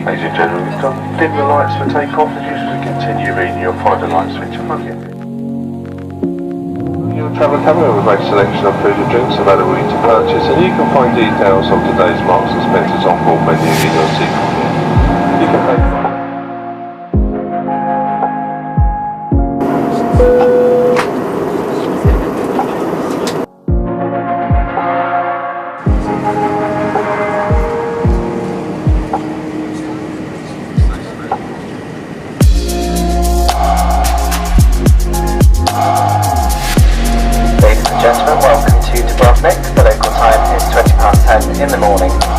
Ladies and gentlemen, we've done dim the lights for takeoff. As usual, to continue reading, you'll find the light switch and plug it. Your travel camera with a great selection of food and drinks available to purchase, and you can find details of today's Marks and Spencer's on-board menu in your seat pocket. You can pay. Ladies and gentlemen, welcome to Dubrovnik. The local time is 10 in the morning.